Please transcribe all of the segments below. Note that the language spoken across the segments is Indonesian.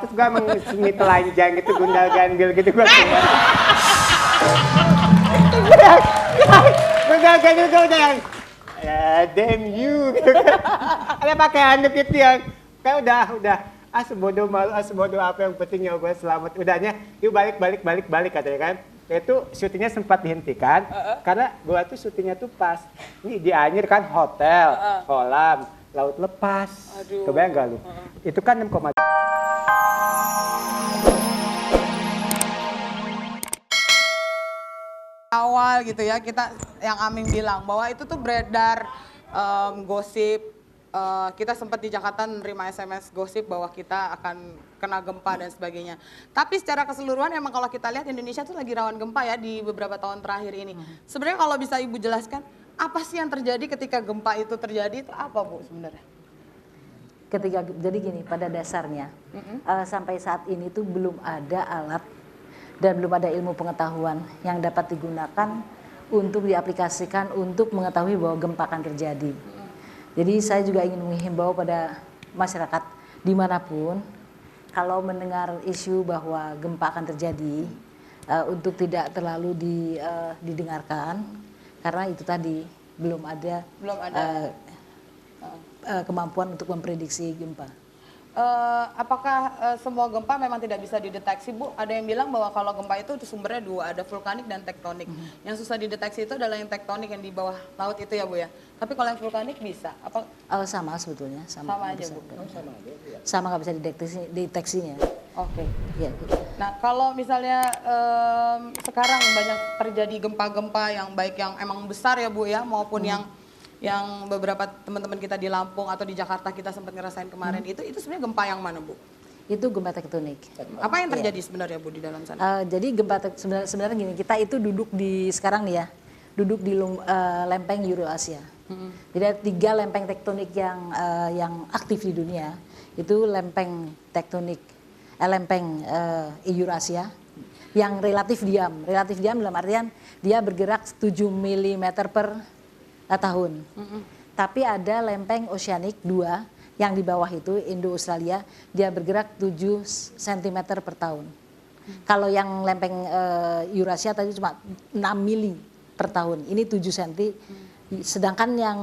terus gue emang semi telanjang gitu, gundal gandil gitu gue keluar. Gundal gandil gue udah yang, ya damn you gitu kan. Ada pakai handuk itu yang, kayak udah. Sebodoh malu, sebodoh apa yang penting ya gue selamat. Udahnya, yuk balik katanya kan. Itu syutingnya sempat dihentikan karena gue tuh syutingnya tuh pas. Ini di Anyer kan hotel, kolam, laut lepas. Aduh. Kebayang gak lu? Itu kan 6, Awal gitu ya, kita yang Aming bilang bahwa itu tuh beredar gosip, kita sempat di Jakarta menerima SMS gosip bahwa kita akan kena gempa dan sebagainya. Tapi secara keseluruhan emang kalau kita lihat Indonesia tuh lagi rawan gempa ya di beberapa tahun terakhir ini. Sebenarnya kalau bisa Ibu jelaskan, apa sih yang terjadi ketika gempa itu terjadi itu apa Bu sebenarnya? Jadi gini, pada dasarnya sampai saat ini tuh belum ada alat dan belum ada ilmu pengetahuan yang dapat digunakan untuk diaplikasikan untuk mengetahui bahwa gempa akan terjadi. Jadi saya juga ingin menghimbau pada masyarakat dimanapun, kalau mendengar isu bahwa gempa akan terjadi, untuk tidak terlalu didengarkan, karena itu tadi belum ada kemampuan untuk memprediksi gempa. Apakah semua gempa memang tidak bisa dideteksi Bu? Ada yang bilang bahwa kalau gempa itu sumbernya dua, ada vulkanik dan tektonik. Yang susah dideteksi itu adalah yang tektonik yang di bawah laut itu ya Bu ya. Tapi kalau yang vulkanik bisa? Apa? Sama sebetulnya, Sama aja Bu. Sama nggak bisa deteksinya. Oke. Ya, gitu. Nah kalau misalnya sekarang banyak terjadi gempa-gempa yang baik yang emang besar ya Bu ya, maupun yang beberapa teman-teman kita di Lampung atau di Jakarta kita sempat ngerasain kemarin, itu sebenarnya gempa yang mana Bu? Itu gempa tektonik. Apa yang terjadi sebenarnya Bu di dalam sana? Jadi gempa sebenarnya gini, kita itu duduk di sekarang nih ya, duduk di lempeng Eurasia. Jadi ada 3 lempeng tektonik yang aktif di dunia. Itu lempeng tektonik, lempeng Eurasia yang relatif diam. Relatif diam dalam artian dia bergerak 7 mm per tahun. Tapi ada lempeng oceanic 2 yang di bawah itu Indo-Australia, dia bergerak 7 cm per tahun. Kalau yang lempeng Eurasia tadi cuma 6 mili per tahun, ini 7 cm. Sedangkan yang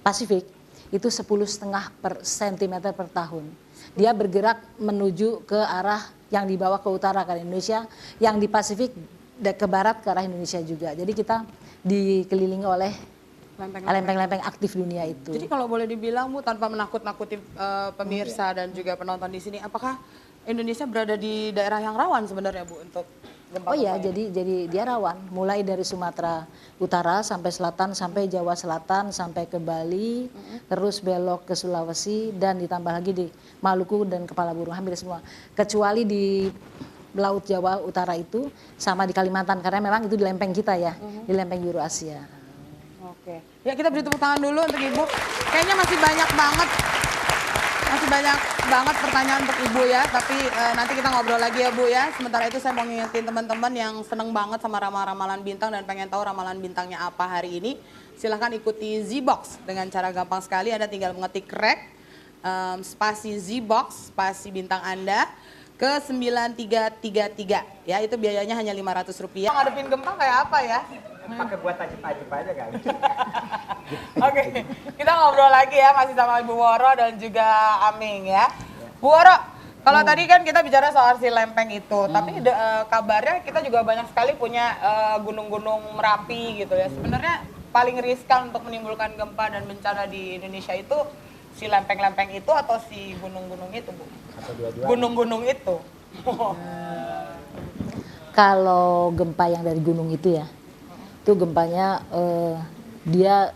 Pasifik itu 10,5 cm per tahun. Dia bergerak menuju ke arah yang di bawah ke utara ke Indonesia, yang di Pasifik ke barat ke arah Indonesia juga. Jadi kita dikelilingi oleh lempeng-lempeng aktif dunia itu. Jadi kalau boleh dibilang Bu, tanpa menakut-nakuti pemirsa dan juga penonton di sini, apakah Indonesia berada di daerah yang rawan sebenarnya Bu untuk gempa? Oh ya, jadi dia rawan. Mulai dari Sumatera Utara sampai selatan, sampai Jawa Selatan, sampai ke Bali, terus belok ke Sulawesi, dan ditambah lagi di Maluku dan Kepala Burung, hampir semua. Kecuali di Laut Jawa Utara itu sama di Kalimantan, karena memang itu di lempeng kita ya, di lempeng Eurasia. Oke, ya kita beri tepuk tangan dulu untuk Ibu. Kayaknya masih banyak banget pertanyaan untuk Ibu ya, tapi nanti kita ngobrol lagi ya Bu ya. Sementara itu saya mau ngingetin teman-teman yang seneng banget sama ramalan bintang dan pengen tahu ramalan bintangnya apa hari ini, silahkan ikuti Z-Box dengan cara gampang sekali. Anda tinggal mengetik rek, spasi Z-Box, spasi bintang Anda ke 9333 ya, itu biayanya hanya Rp500. Ngadepin gempa kayak apa ya? Pakai buat tajam-tajam aja kali. Oke, kita ngobrol lagi ya, masih sama Ibu Woro dan juga Aming ya. Bu Woro, kalau tadi kan kita bicara soal si lempeng itu, tapi kabarnya kita juga banyak sekali punya gunung-gunung Merapi gitu ya. Sebenarnya paling riskan untuk menimbulkan gempa dan bencana di Indonesia itu si lempeng-lempeng itu atau si gunung-gunung itu Bu? Atau dua-duanya? Gunung-gunung itu. Kalau gempa yang dari gunung itu ya, itu gempanya dia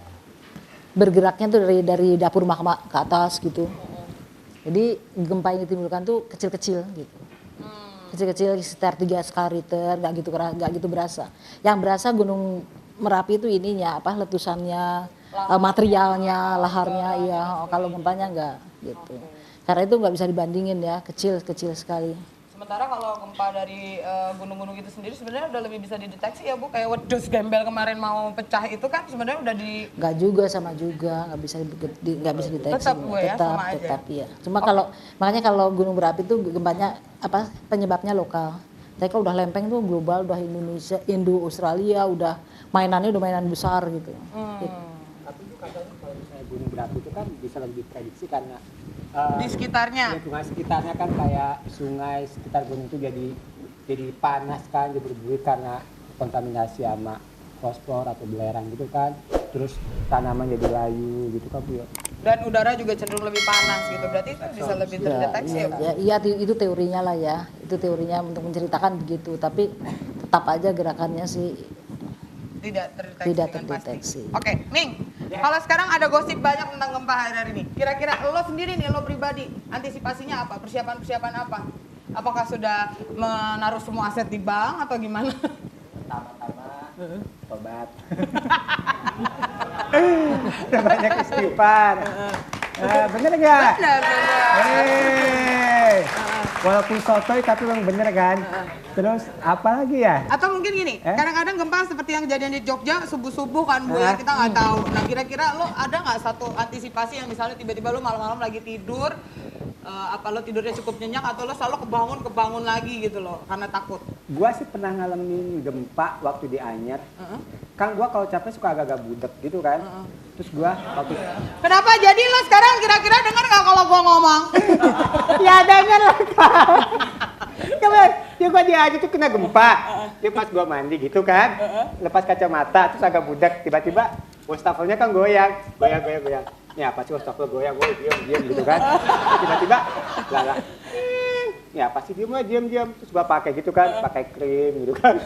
bergeraknya tuh dari dapur mahkamah ke atas gitu. Jadi gempa yang ditimbulkan tuh kecil-kecil gitu. Kecil-kecil sekitar 3 skala Richter, nggak gitu berasa. Yang berasa Gunung Merapi itu ininya apa, letusannya, materialnya, laharnya, iya. Kalau gempanya enggak gitu. Karena itu nggak bisa dibandingin ya, kecil sekali. Sementara kalau gempa dari gunung-gunung itu sendiri sebenarnya udah lebih bisa dideteksi ya Bu. Kayak wedus gembel kemarin mau pecah itu kan sebenarnya udah di... Nggak juga, sama juga, nggak bisa deteksi. Tetap Bu ya, sama aja. Tetap ya. Cuma kalau makanya kalau gunung berapi itu gempanya apa penyebabnya lokal. Tapi kalau udah lempeng tuh global, udah Indonesia, Indo, Australia, udah mainannya udah mainan besar gitu. Tapi itu kadang kalau misalnya gunung berapi itu kan bisa lebih diprediksi karena Di sekitarnya. lingkungan sekitarnya kan kayak sungai sekitar gunung itu jadi panas kan, jadi berbuih karena kontaminasi sama fosfor atau belerang gitu kan. Terus tanaman jadi layu gitu kan Bu ya. Dan udara juga cenderung lebih panas gitu. Berarti itu bisa lebih terdeteksi ya Bu? Iya, itu teorinya lah ya. Itu teorinya untuk menceritakan begitu. Tapi tetap aja gerakannya sih Tidak terdeteksi Tidak dengan terdeteksi. pasti. Oke, Ming. Kalau sekarang ada gosip banyak tentang gempa hari ini. Kira-kira lo sendiri nih, lo pribadi, antisipasinya apa? Persiapan-persiapan apa? Apakah sudah menaruh semua aset di bank atau gimana? Pertama-tama obat. Banyak istighfar. Bener nggak? Benar. Walaupun sotoy tapi memang bener kan. Terus apa lagi ya? Atau mungkin gini, kadang-kadang gempa seperti yang kejadian di Jogja subuh-subuh kan Bu ya, kita nggak tahu. Nah kira-kira lo ada nggak satu antisipasi yang misalnya tiba-tiba lo malam-malam lagi tidur, apa lo tidurnya cukup nyenyak atau lo selalu kebangun lagi gitu loh karena takut? Gua sih pernah ngalamin gempa waktu di Anyer. Kan gua kalau capek suka agak-agak budek gitu kan. Terus gua waktu Kenapa jadi lo sekarang kira-kira dengar nggak kalau gua ngomong? ya denger lah Kak. Kemarin dia gua di Anyer tuh kena gempa. Dia pas gua mandi gitu kan. Lepas kacamata terus agak budek tiba-tiba wastafelnya kan goyang. Ini apa sih wastafel goyang? Gue diam gitu kan. Tiba-tiba lala. Ini apa sih diam. Terus gua pakai gitu kan, pakai krim gitu kan.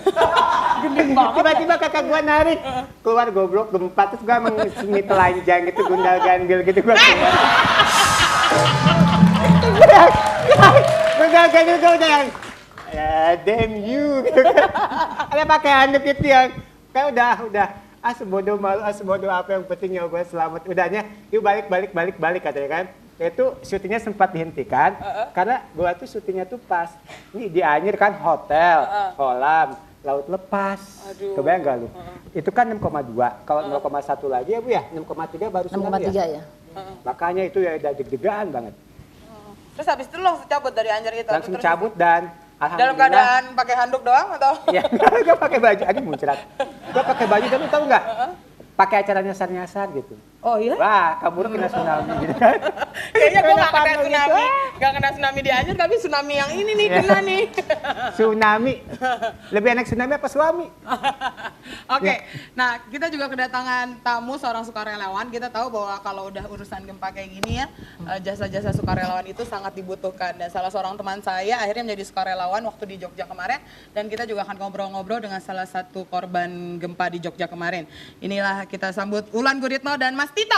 Tiba-tiba kakak gua narik keluar goblok gempa terus gua emang semi telanjang gitu gundal gandil gitu gua keluar. Gundal gandil gua udah yang damn you gitu kan. Ada pakai handuk itu yang kayak udah sebodoh apa yang penting ya gua selamat. Udahnya yuk balik katanya kan. Itu syutingnya sempat dihentikan karena gua tuh syutingnya tuh pas ini di Anyer kan hotel, kolam, laut lepas. Kebayang gak lu? Itu kan 6,2. Kalau 0,1 lagi ya Bu ya, 6,3 baru tsunami 6,3 ya. Makanya itu ya udah deg-degan banget. Terus habis itu lo cabut dari Anyer itu? Langsung Terus cabut dan dalam alhamdulillah. keadaan pakai handuk doang atau? Ya, gak pakai baju. Aduh muncrat. Gua pakai baju dan lu tahu nggak? Pakai acara nyasar-nyasar gitu. Oh iya? Wah, kabur kena tsunami gitu kan. Kayaknya gue gak kena Gitu. tsunami. Gak kena tsunami di Anyer tapi tsunami yang ini nih kena nih. Tsunami. Lebih enak tsunami apa suami? Oke, nah kita juga kedatangan tamu seorang sukarelawan. Kita tahu bahwa kalau udah urusan gempa kayak gini ya, jasa-jasa sukarelawan itu sangat dibutuhkan. Dan salah seorang teman saya akhirnya menjadi sukarelawan waktu di Jogja kemarin. Dan kita juga akan ngobrol-ngobrol dengan salah satu korban gempa di Jogja kemarin. Inilah kita sambut Wulan Guritno dan Mas Tito.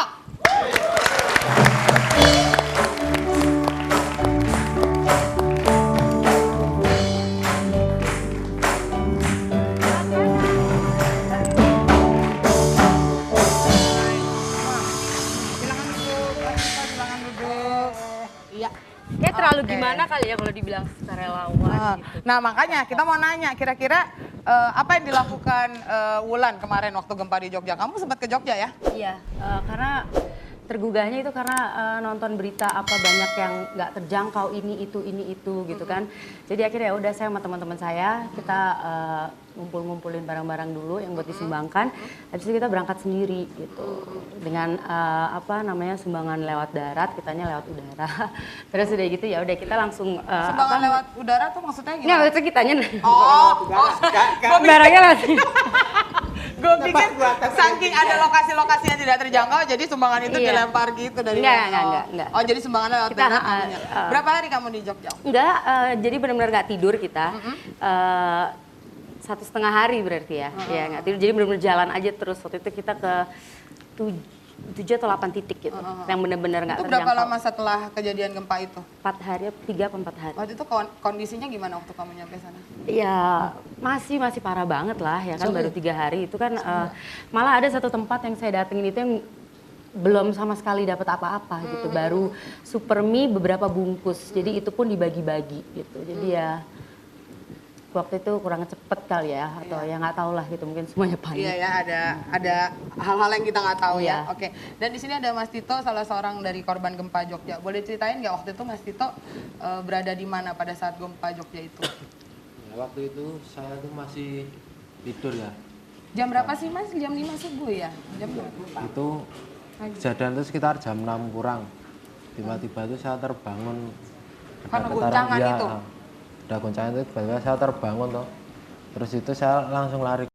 Silakan duduk. Iya. Kayak terlalu Oke. gimana kali ya kalau dibilang sukarelawan gitu. Nah makanya kita mau nanya kira-kira apa yang dilakukan Wulan kemarin waktu gempa di Jogja? Kamu sempat ke Jogja ya? Iya, karena tergugahnya itu karena nonton berita apa banyak yang nggak terjangkau ini itu gitu kan. Jadi akhirnya ya udah saya sama teman-teman saya kita ngumpulin barang-barang dulu yang buat disumbangkan. Habis itu kita berangkat sendiri gitu dengan apa namanya sumbangan lewat darat, kitanya lewat udara. Terus udah gitu ya udah kita langsung Sumbangan lewat udara tuh maksudnya Ini gimana? waktu itu kitanya Barangnya lewat. gue pikir saking ada lokasi-lokasi yang tidak terjangkau jadi sumbangan itu Iya. dilempar gitu dari Enggak. Oh jadi sumbangan lewat Kita, darat namanya. Berapa hari kamu di Jogja? Enggak, jadi benar-benar nggak tidur kita. 1,5 hari berarti ya. Ya nggak tidur, jadi benar-benar jalan aja terus. Waktu itu kita ke 7 atau 8 titik gitu. Yang benar-benar nggak Itu terjangkau. berapa lama setelah kejadian gempa itu? 4 hari, 3 atau 4 hari. Waktu itu kondisinya gimana waktu kamu nyampe sana? Ya masih parah banget lah ya kan baru 3 hari. Itu kan malah ada satu tempat yang saya datengin itu yang belum sama sekali dapat apa-apa gitu, baru super mie beberapa bungkus, jadi itu pun dibagi-bagi gitu. Jadi ya waktu itu kurang cepet kali ya, atau ya nggak tahu lah gitu, mungkin semuanya panik. Iya ya, ada hal-hal yang kita nggak tahu ya. Iya. Oke. Dan di sini ada Mas Tito, salah seorang dari korban gempa Jogja. Boleh ceritain nggak waktu itu Mas Tito berada di mana pada saat gempa Jogja itu? Ya, waktu itu saya tuh masih tidur ya. Jam berapa sih Mas? Jam 5 subuh ya? Jam berapa? Itu kejadian itu sekitar jam 6 kurang. Tiba-tiba itu saya terbangun. Karena Ada guncangan iya, itu? Udah goncangan itu tiba-tiba saya terbangun tuh. Terus itu saya langsung lari